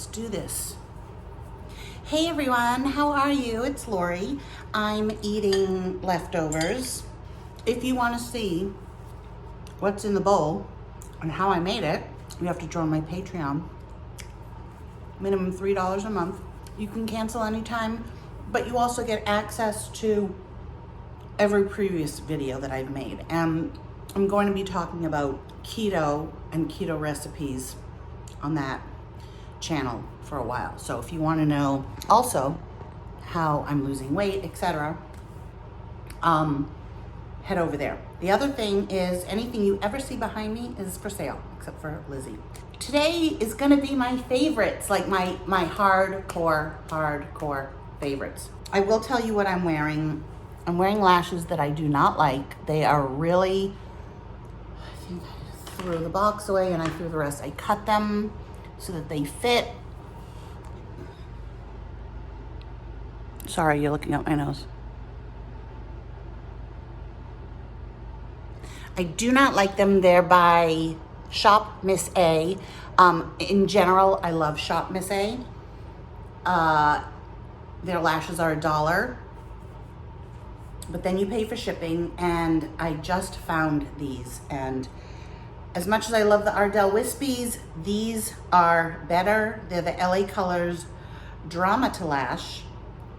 let's do this. Hey everyone, how are you? It's Lori. I'm eating leftovers. If you want to see what's in the bowl and how I made it, you have to join my Patreon. Minimum $3 a month. You can cancel anytime, but you also get access to every previous video that I've made. And I'm going to be talking about keto and keto recipes on that channel for a while. So if you want to know also how I'm losing weight, etc., head over there. The other thing is anything you ever see behind me is for sale, except for Lizzie. Today is gonna be my favorites, like my hardcore favorites. I will tell you what I'm wearing. I'm wearing lashes that I do not like. They are really, I think I threw the box away and I threw the rest. I cut them so that they fit. Sorry, you're looking at my nose. I do not like them. They're by Shop Miss A. In general, I love Shop Miss A. Their lashes are $1, but then you pay for shipping, and I just found these. And as much as I love the Ardell Wispies, these are better. They're the LA Colors Dramatalash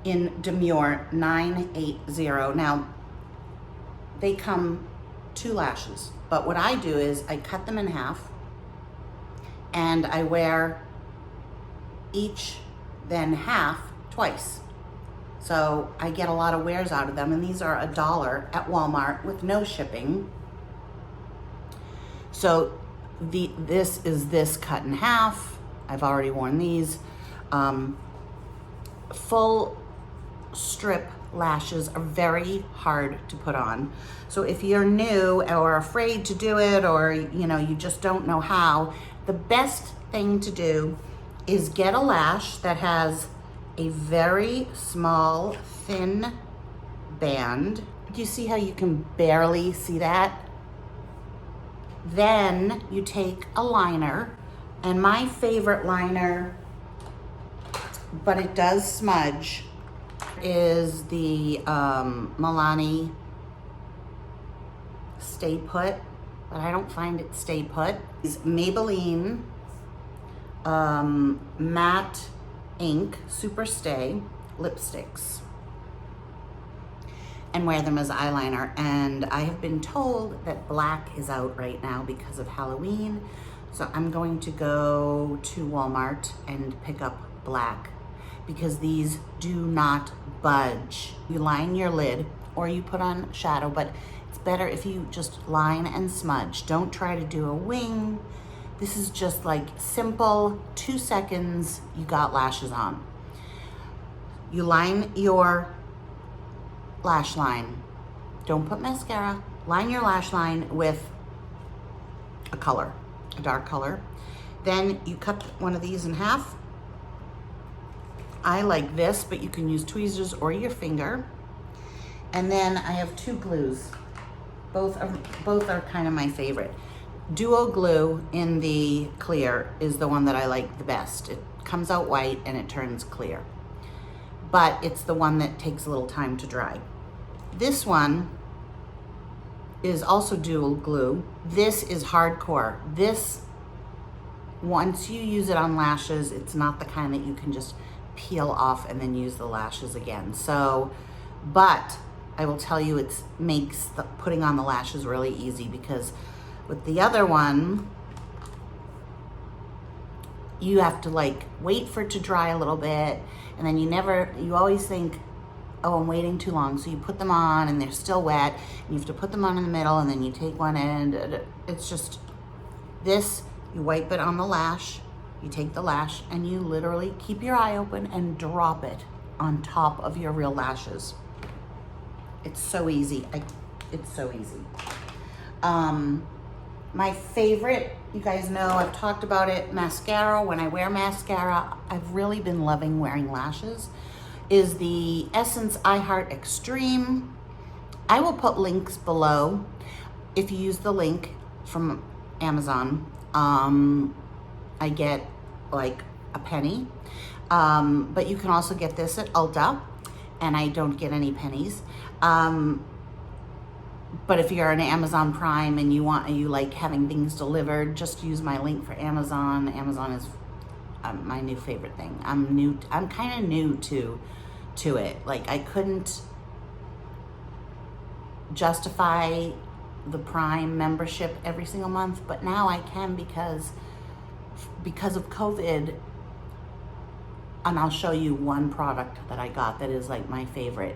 in Demure 980. Now, they come 2 lashes, but what I do is I cut them in half and I wear each then half twice. So I get a lot of wears out of them, and these are $1 at Walmart with no shipping. So this is this cut in half. I've already worn these. Full strip lashes are very hard to put on. So if you're new or afraid to do it, or you just don't know how, the best thing to do is get a lash that has a very small, thin band. Do you see how you can barely see that? Then you take a liner, and my favorite liner, but it does smudge, is the Milani Stay Put, but I don't find it Stay Put. It's Maybelline Matte Ink Super Stay lipsticks, and wear them as eyeliner. And I have been told that black is out right now because of Halloween, so I'm going to go to Walmart and pick up black, because these do not budge. You line your lid or you put on shadow, but it's better if you just line and smudge. Don't try to do a wing. This is just like simple, 2 seconds, you got lashes on. You line your lash line. Don't put mascara. Line your lash line with a color, a dark color. Then you cut one of these in half. I like this, but you can use tweezers or your finger. And then I have 2 glues. Both are kind of my favorite. Duo glue in the clear is the one that I like the best. It comes out white and it turns clear, but it's the one that takes a little time to dry. This one is also dual glue. This is hardcore. This, once you use it on lashes, it's not the kind that you can just peel off and then use the lashes again. So, but I will tell you, it makes putting on the lashes really easy, because with the other one, you have to wait for it to dry a little bit, and then you always think, oh, I'm waiting too long. So you put them on and they're still wet, and you have to put them on in the middle, and then you take one end. It's just, this, you wipe it on the lash, you take the lash, and you literally keep your eye open and drop it on top of your real lashes. It's so easy. It's so easy. My favorite, you guys know, I've talked about it, mascara. When I wear mascara, I've really been loving wearing lashes, is the Essence I Heart Extreme. I will put links below. If you use the link from Amazon, I get a penny. But you can also get this at Ulta, and I don't get any pennies. But if you're an Amazon Prime and you like having things delivered, just use my link for Amazon. Amazon is my new favorite thing. I'm kind of new to it. Like, I couldn't justify the Prime membership every single month, but now I can because of COVID. And I'll show you one product that I got that is like my favorite.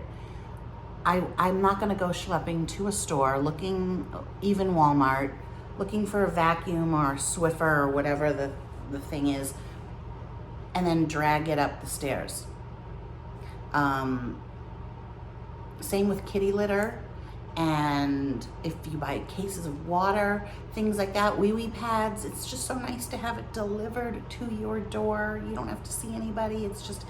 I'm not gonna go schlepping to a store even Walmart, looking for a vacuum or a Swiffer or whatever the thing is, and then drag it up the stairs. Same with kitty litter. And if you buy cases of water, things like that, wee pads, it's just so nice to have it delivered to your door. You don't have to see anybody. It's just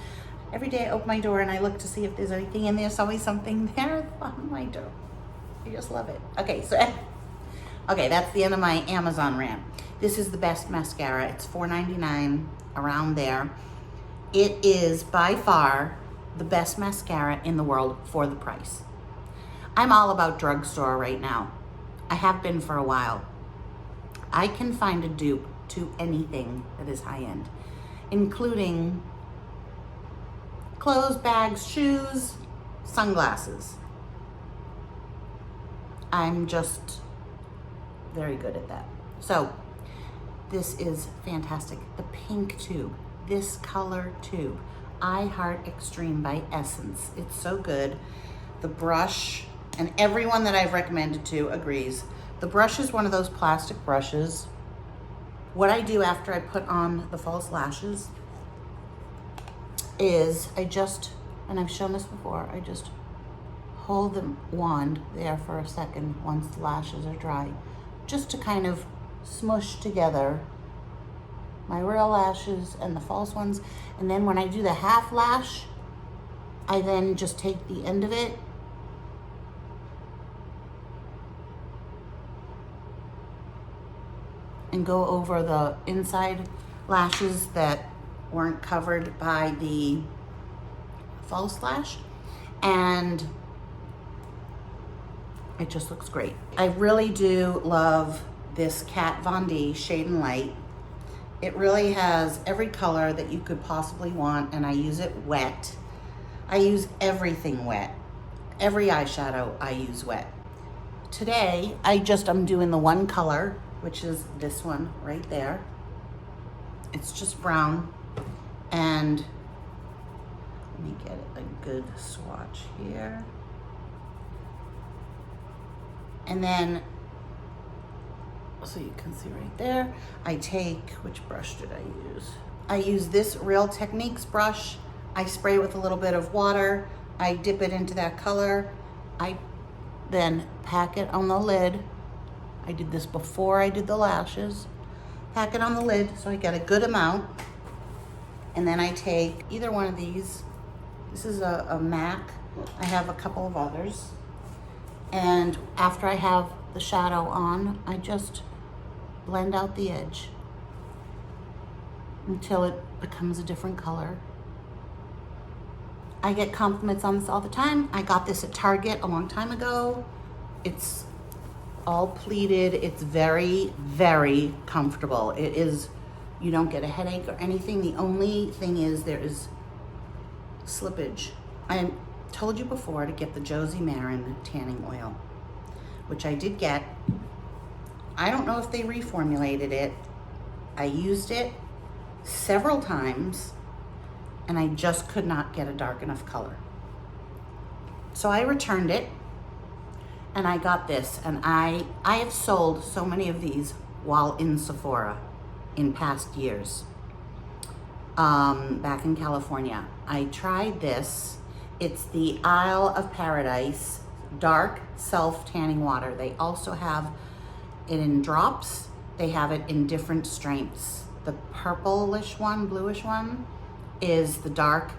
every day I open my door and I look to see if there's anything, and there's always something there on my door. I just love it. Okay, that's the end of my Amazon rant. This is the best mascara. It's $4.99, around there. It is by far the best mascara in the world for the price. I'm all about drugstore right now. I have been for a while. I can find a dupe to anything that is high-end, including clothes, bags, shoes, sunglasses. I'm just very good at that. So this is fantastic. The pink tube, this color tube, I Heart Extreme by Essence. It's so good. The brush, and everyone that I've recommended to agrees. The brush is one of those plastic brushes. What I do after I put on the false lashes is and I've shown this before, I just hold the wand there for a second once the lashes are dry, just to kind of smush together my real lashes and the false ones. And then when I do the half lash, I then just take the end of it and go over the inside lashes that weren't covered by the false lash, and it just looks great. I really do love this Kat Von D Shade and Light. It really has every color that you could possibly want, and I use it wet. I use everything wet. Every eyeshadow I use wet. Today, I'm doing the one color, which is this one right there. It's just brown. And let me get a good swatch here. And then, so you can see right there, I take, which brush did I use? I use this Real Techniques brush. I spray with a little bit of water. I dip it into that color. I then pack it on the lid. I did this before I did the lashes. Pack it on the lid so I get a good amount. And then I take either one of these. This is a MAC. I have a couple of others. And after I have the shadow on, I just blend out the edge until it becomes a different color. I get compliments on this all the time. I got this at Target a long time ago. It's all pleated. It's very, very comfortable. It is, you don't get a headache or anything. The only thing is there is slippage. I told you before to get the Josie Marin tanning oil, which I did get. I don't know if they reformulated it. I used it several times and I just could not get a dark enough color. So I returned it and I got this, and I have sold so many of these while in Sephora in past years. Back in California, I tried this. It's the Isle of Paradise Dark Self Tanning Water. They also have it in drops. They have it in different strengths. The purplish one, bluish one is the dark,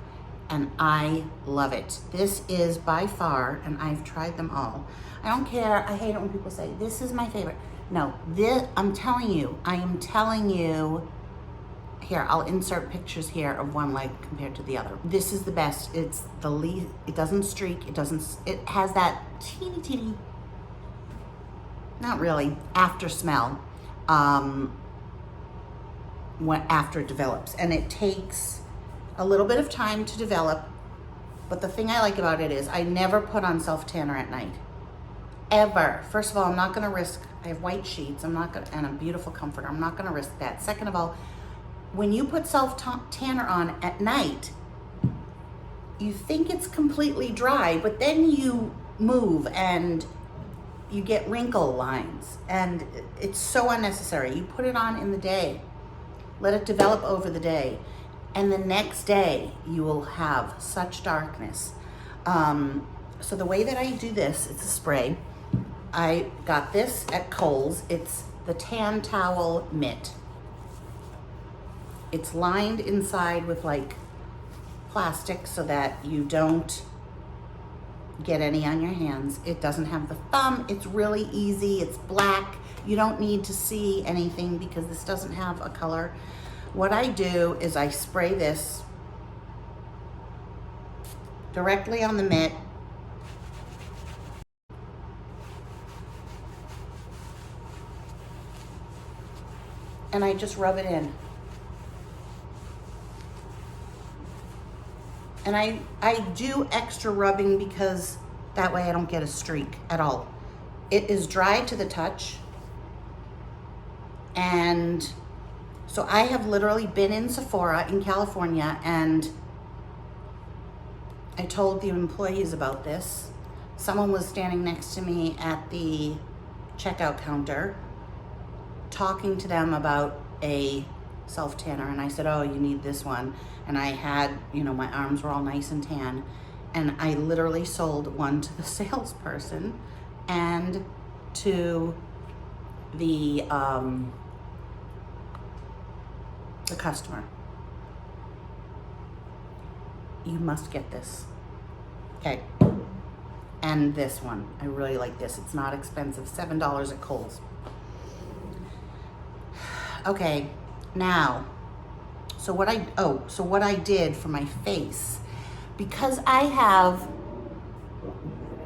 and I love it. This is by far, and I've tried them all. I don't care, I hate it when people say, this is my favorite. No, this, I am telling you, here, I'll insert pictures here of one leg compared to the other. This is the best. It's the least, it doesn't streak, it has that teeny, not really, after smell, after it develops. And it takes a little bit of time to develop, but the thing I like about it is I never put on self-tanner at night. Ever. First of all, I'm not gonna risk, I have white sheets, and a beautiful comforter. I'm not gonna risk that. Second of all, when you put self-tanner on at night, you think it's completely dry, but then you move and you get wrinkle lines, and it's so unnecessary. You put it on in the day, let it develop over the day, and the next day you will have such darkness. So the way that I do this, it's a spray. I got this at Kohl's. It's the Towel Mitt. It's lined inside with like plastic so that you don't get any on your hands. It doesn't have the thumb. It's really easy. It's black. You don't need to see anything because this doesn't have a color. What I do is I spray this directly on the mitt. And I just rub it in. And I do extra rubbing because that way I don't get a streak at all. It is dry to the touch. And so I have literally been in Sephora in California, and I told the employees about this. Someone was standing next to me at the checkout counter talking to them about a self-tanner, and I said, oh, you need this one. And I had, you know, my arms were all nice and tan, and I literally sold one to the salesperson and to the customer. You must get this. Okay. And this one, I really like this. It's not expensive, $7 at Kohl's. Okay, now, so what I did for my face, because I have,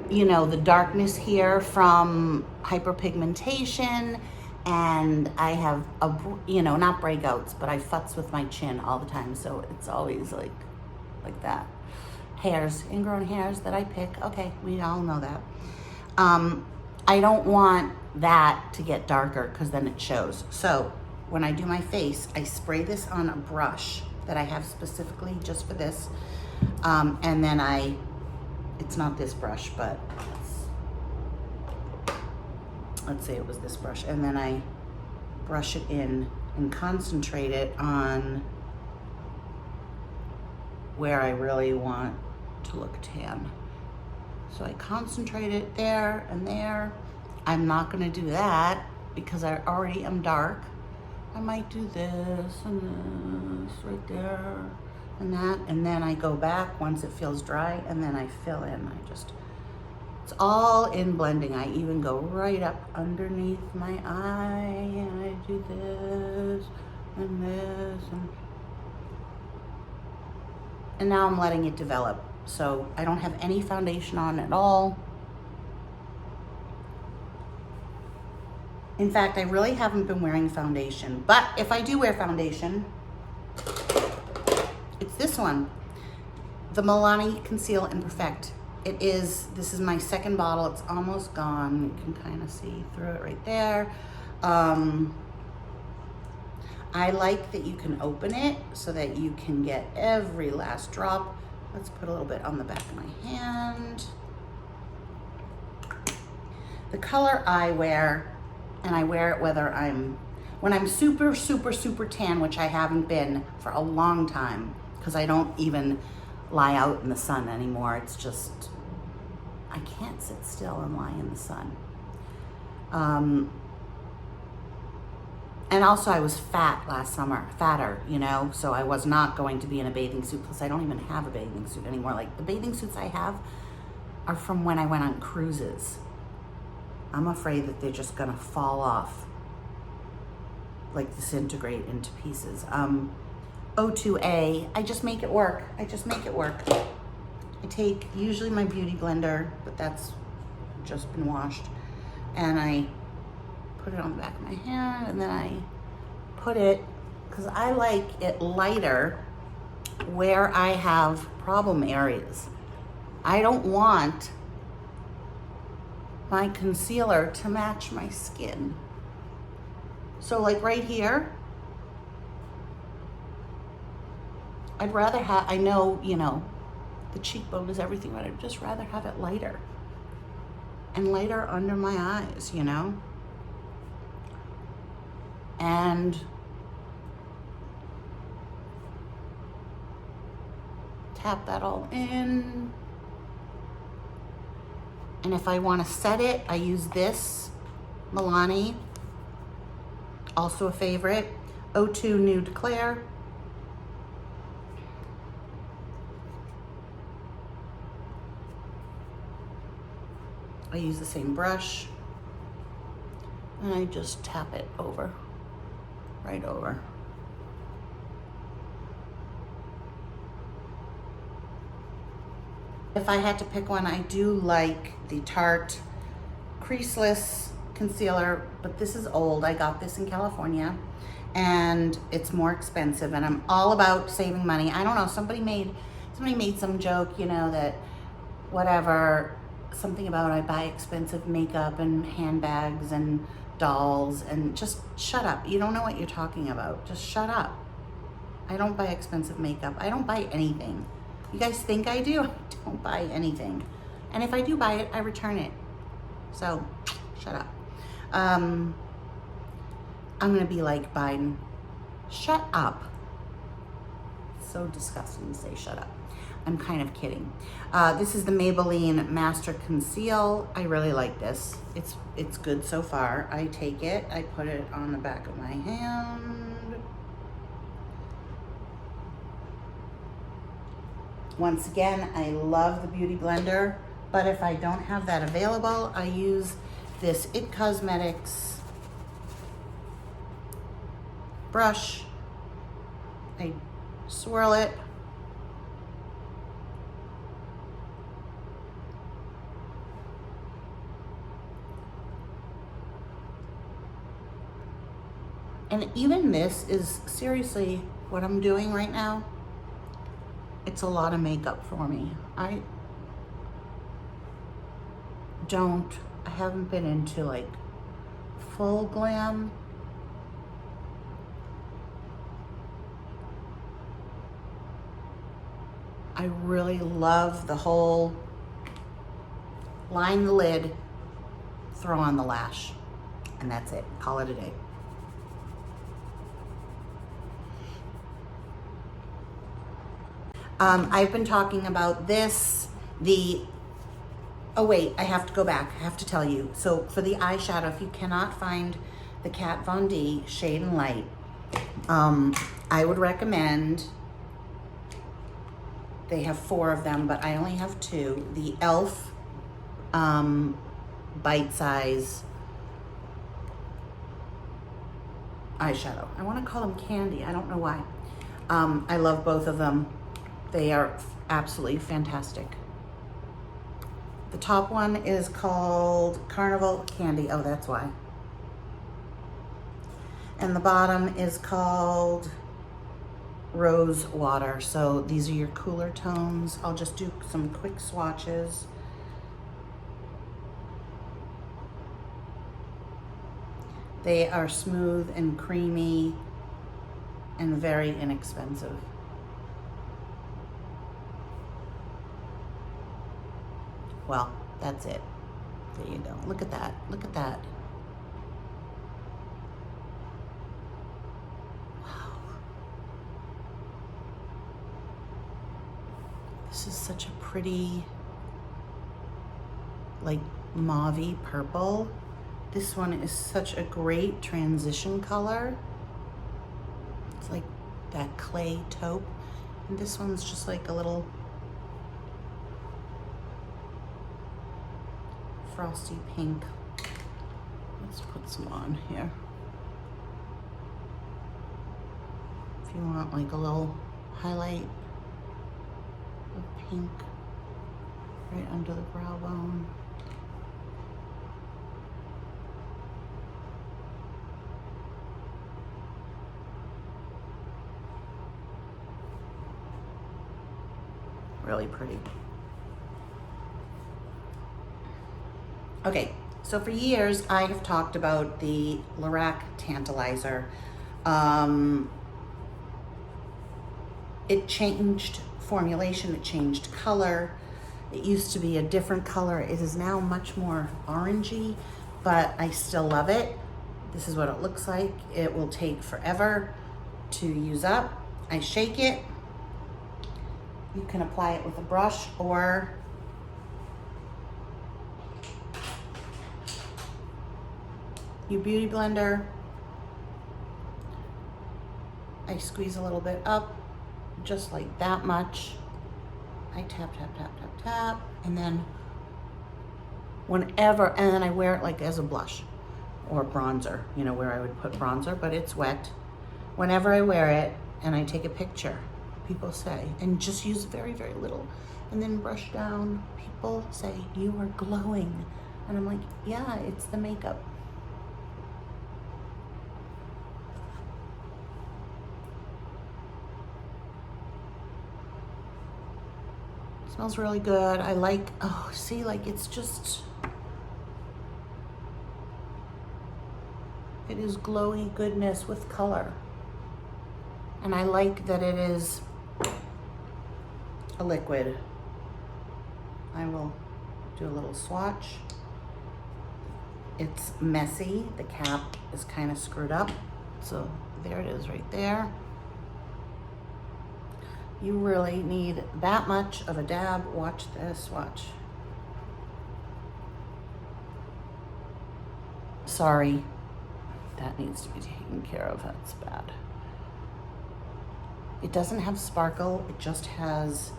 you know, the darkness here from hyperpigmentation, and I have, you know, not breakouts, but I futz with my chin all the time, so it's always like that. Hairs, ingrown hairs that I pick, okay, we all know that. I don't want that to get darker because then it shows. So when I do my face, I spray this on a brush that I have specifically just for this. And then it's not this brush, but let's say it was this brush. And then I brush it in and concentrate it on where I really want to look tan. So I concentrate it there and there. I'm not gonna do that because I already am dark. I might do this and this right there and that, and then I go back once it feels dry, and then I fill in. It's all in blending. I even go right up underneath my eye, and I do this and this, and now I'm letting it develop. So I don't have any foundation on at all. In fact, I really haven't been wearing foundation, but if I do wear foundation, it's this one, the Milani Conceal and Perfect. This is my second bottle. It's almost gone. You can kind of see through it right there. I like that you can open it so that you can get every last drop. Let's put a little bit on the back of my hand. The color I wear, and I wear it when I'm super, super, super tan, which I haven't been for a long time, because I don't even lie out in the sun anymore. It's just, I can't sit still and lie in the sun. And also I was fat last summer, fatter, you know, so I was not going to be in a bathing suit. Plus I don't even have a bathing suit anymore. Like the bathing suits I have are from when I went on cruises. I'm afraid that they're just gonna fall off, like disintegrate into pieces. O2A. I just make it work. I just make it work. I take usually my beauty blender, but that's just been washed. And I put it on the back of my hand, and then I put it, because I like it lighter where I have problem areas. I don't want my concealer to match my skin. So like right here, I'd rather have, I know, you know, the cheekbone is everything, but I'd just rather have it lighter. And lighter under my eyes, you know? And tap that all in. And if I want to set it, I use this Milani, also a favorite, O2 Nude Claire. I use the same brush, and I just tap it over, right over. If I had to pick one, I do like the Tarte Creaseless concealer, but this is old. I got this in California, and it's more expensive, and I'm all about saving money. I don't know, somebody made some joke, you know, that whatever, something about I buy expensive makeup and handbags and dolls, and just shut up. You don't know what you're talking about. Just shut up. I don't buy expensive makeup. I don't buy anything. You guys think I do? I don't buy anything. And if I do buy it, I return it. So, shut up. I'm gonna be like Biden. Shut up. So disgusting to say shut up. I'm kind of kidding. This is the Maybelline Master Conceal. I really like this. It's good so far. I take it, I put it on the back of my hand. Once again, I love the Beauty Blender, but if I don't have that available, I use this It Cosmetics brush. I swirl it. And even this is seriously what I'm doing right now. It's a lot of makeup for me. I haven't been into like full glam. I really love the whole line the lid, throw on the lash, and that's it. Call it a day. I've been talking about this, oh wait, I have to go back, I have to tell you. So for the eyeshadow, if you cannot find the Kat Von D Shade and Light, I would recommend, they have 4 of them, but I only have 2, the e.l.f. Bite Size eyeshadow. I want to call them candy, I don't know why. I love both of them. They are absolutely fantastic. The top one is called Carnival Candy. Oh, that's why. And the bottom is called Rose Water. So these are your cooler tones. I'll just do some quick swatches. They are smooth and creamy and very inexpensive. Well, that's it. There you go. Look at that. Look at that. Wow. This is such a pretty, like, mauve-y purple. This one is such a great transition color. It's like that clay taupe. And this one's just like a little frosty pink. Let's put some on here. If If you want like a little highlight of pink right under the brow bone. Really pretty. Okay, so for years I have talked about the Lorac Tantalizer. It changed formulation, it changed color. It used to be a different color. It is now much more orangey, but I still love it. This is what it looks like. It will take forever to use up. I shake it. You can apply it with a brush or your beauty blender. I squeeze a little bit up, just like that much. I tap, tap, tap, tap, tap, and then whenever, and then I wear it like as a blush or bronzer, you know, where I would put bronzer, but it's wet. Whenever I wear it and I take a picture, people say, and just use very, very little, and then brush down, people say, you are glowing. And I'm like, yeah, it's the makeup. Smells really good. I like, oh, see, like it's just, it is glowy goodness with color. And I like that it is a liquid. I will do a little swatch. It's messy. The cap is kind of screwed up. So there it is right there. You really need that much of a dab. Watch this, watch. Sorry, that needs to be taken care of, that's bad. It doesn't have sparkle, it just has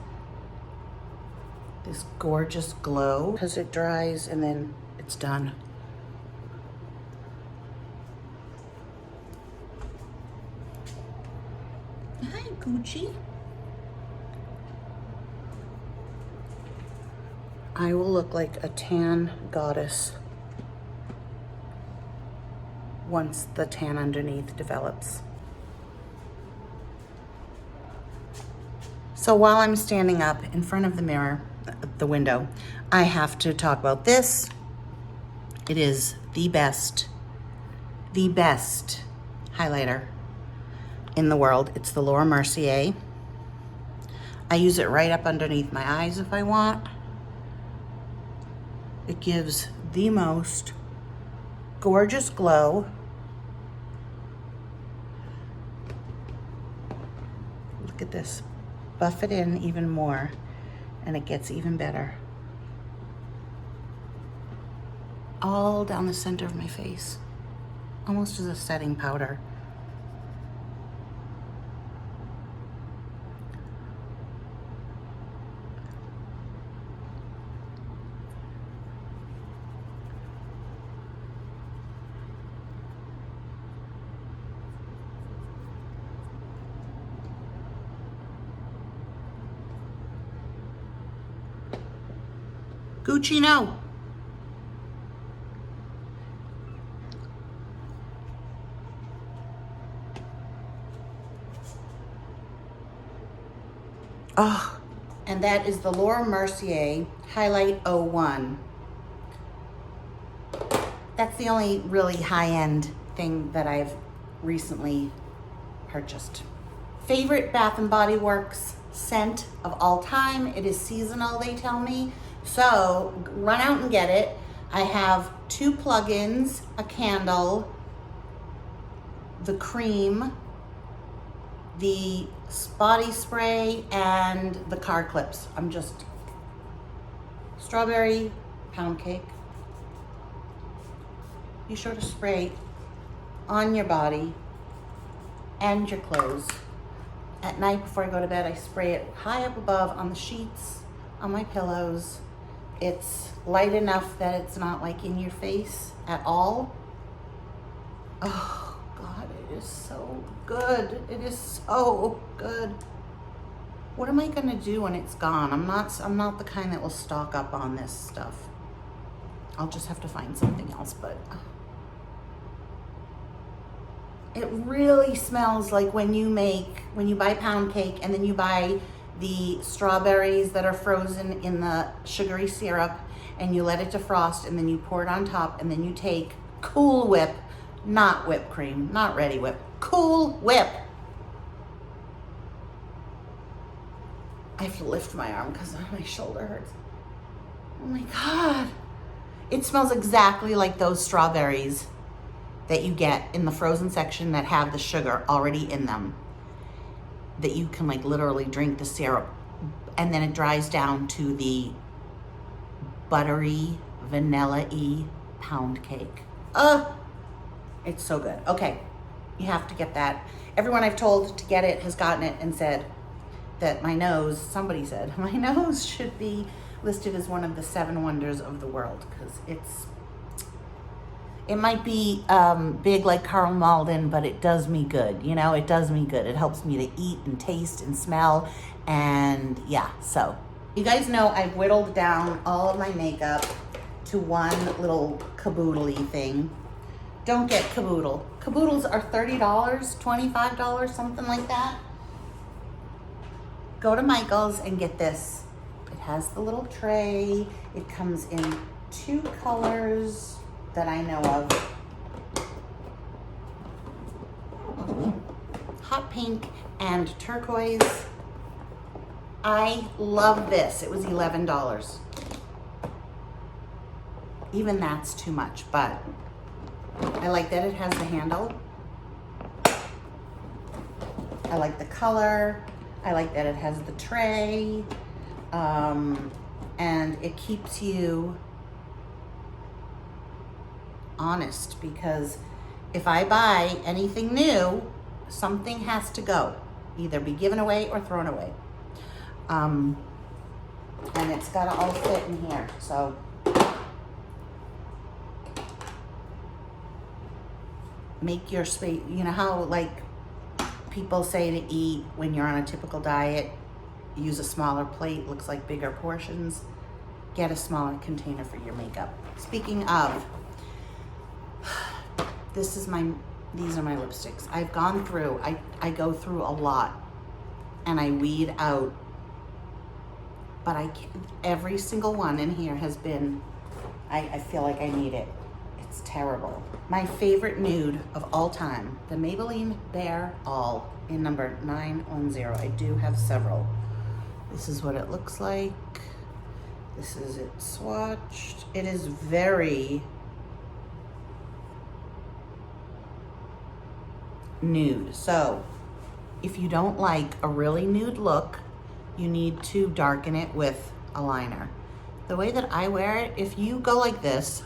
this gorgeous glow because it dries and then it's done. Hi, Gucci. I will look like a tan goddess once the tan underneath develops. So while I'm standing up in front of the mirror, the window, I have to talk about this. It is the best highlighter in the world. It's the Laura Mercier. I use it right up underneath my eyes if I want. It gives the most gorgeous glow. Look at this. Buff it in even more and it gets even better. All down the center of my face, almost as a setting powder. Gucci, no. Oh, and that is the Laura Mercier Highlight 01. That's the only really high-end thing that I've recently purchased. Favorite Bath & Body Works scent of all time. It is seasonal, they tell me. So run out and get it. I have 2 plugins, a candle, the cream, the body spray, and the car clips. I'm just strawberry pound cake. Be sure to spray on your body and your clothes. At night before I go to bed, I spray it high up above on the sheets, on my pillows. It's light enough that it's not like in your face at all. Oh God, It is so good. It is so good. What am I gonna do when it's gone? I'm not the kind that will stock up on this stuff. I'll just have to find something else, but it really smells like when you buy pound cake and then you buy the strawberries that are frozen in the sugary syrup and you let it defrost and then you pour it on top and then you take Cool Whip, not whipped cream, not Ready Whip, Cool Whip. I have to lift my arm because my shoulder hurts. Oh my God. It smells exactly like those strawberries that you get in the frozen section that have the sugar already in them, that you can like literally drink the syrup, and then it dries down to the buttery, vanilla-y pound cake. It's so good. Okay, you have to get that. Everyone I've told to get it has gotten it and said that my nose, somebody said, my nose should be listed as one of the 7 wonders of the world, because it might be big like Karl Malden, but it does me good. You know, it does me good. It helps me to eat and taste and smell. And yeah, so you guys know I've whittled down all of my makeup to one little caboodle-y thing. Don't get caboodle. Caboodles are $30, $25, something like that. Go to Michael's and get this. It has the little tray. It comes in 2 colors that I know of. Hot pink and turquoise. I love this. It was $11. Even that's too much, but I like that it has the handle. I like the color. I like that it has the tray. And it keeps you honest, because if I buy anything new, something has to go, either be given away or thrown away. And it's gotta all fit in here, so. Make your space, you know how like people say to eat when you're on a typical diet, use a smaller plate, looks like bigger portions. Get a smaller container for your makeup. Speaking of, these are my lipsticks. I've gone through, I go through a lot and I weed out, but every single one in here has been, I feel like I need it. It's terrible. My favorite nude of all time, the Maybelline Bare All in number 910. I do have several. This is what it looks like. This is it swatched. It is very nude. So if you don't like a really nude look, you need to darken it with a liner. The way that I wear it, if you go like this,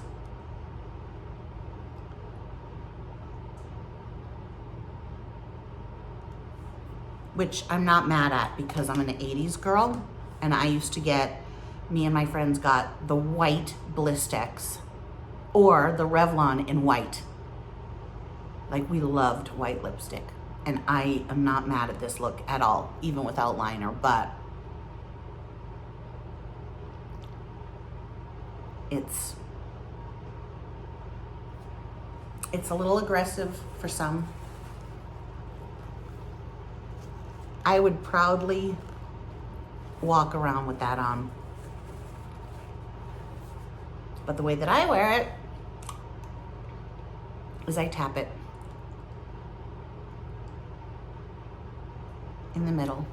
which I'm not mad at because I'm an 80s girl, and I used to get, me and my friends got the white Blistex or the Revlon in white. Like, we loved white lipstick, and I am not mad at this look at all, even without liner, but it's a little aggressive for some. I would proudly walk around with that on. But the way that I wear it is I tap it in the middle.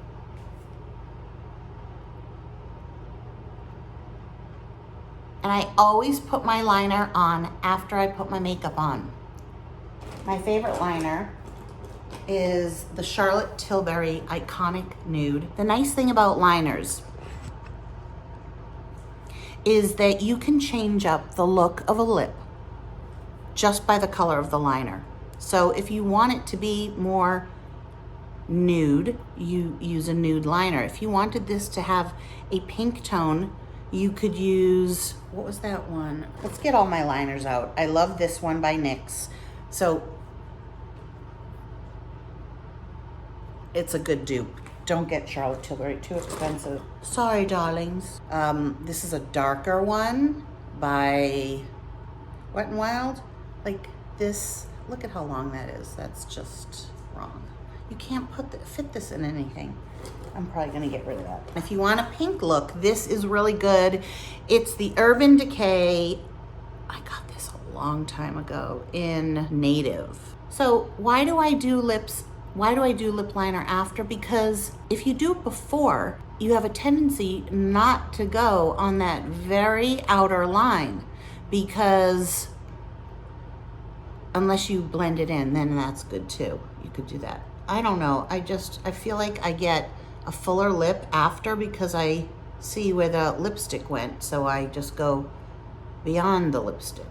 And I always put my liner on after I put my makeup on. My favorite liner is the Charlotte Tilbury Iconic Nude. The nice thing about liners is that you can change up the look of a lip just by the color of the liner. So if you want it to be more nude, you use a nude liner. If you wanted this to have a pink tone, you could use, what was that one? Let's get all my liners out. I love this one by NYX. So it's a good dupe. Don't get Charlotte Tilbury, too expensive. Sorry, darlings. This is a darker one by Wet n Wild. Like this, look at how long that is. That's just wrong. You can't fit this in anything. I'm probably gonna get rid of that. If you want a pink look, this is really good. It's the Urban Decay. I got this a long time ago in Native. So why do I do lips? Why do I do lip liner after? Because if you do it before, you have a tendency not to go on that very outer line, because unless you blend it in, then that's good too. You could do that. I don't know. I feel like I get a fuller lip after because I see where the lipstick went. So I just go beyond the lipstick.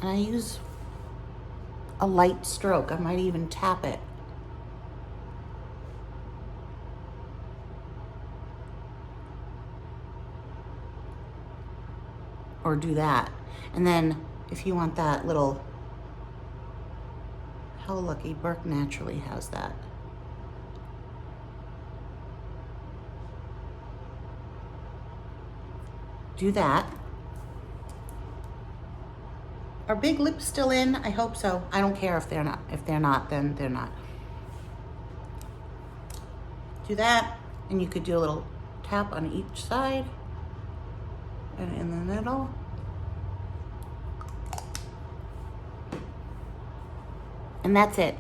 And I use a light stroke. I might even tap it. Or do that. And then if you want that little, how lucky, Burke Naturally has that. Do that. Are big lips still in? I hope so. I don't care if they're not. If they're not, then they're not. Do that, and you could do a little tap on each side and in the middle. And that's it.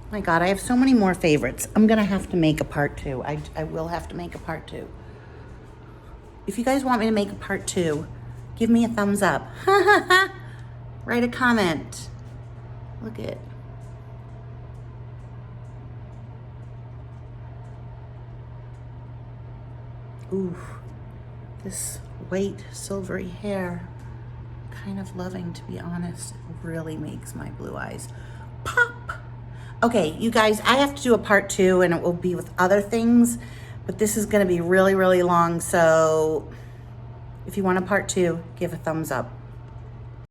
My God, I have so many more favorites. I'm gonna have to make a part 2. I will have to make a part 2. If you guys want me to make a part 2, give me a thumbs up. Write a comment. Look at it. Ooh, this white silvery hair, kind of loving, to be honest, really makes my blue eyes pop. Okay, you guys, I have to do a part 2 and it will be with other things, but this is gonna be really, really long. So if you want a part 2, give a thumbs up.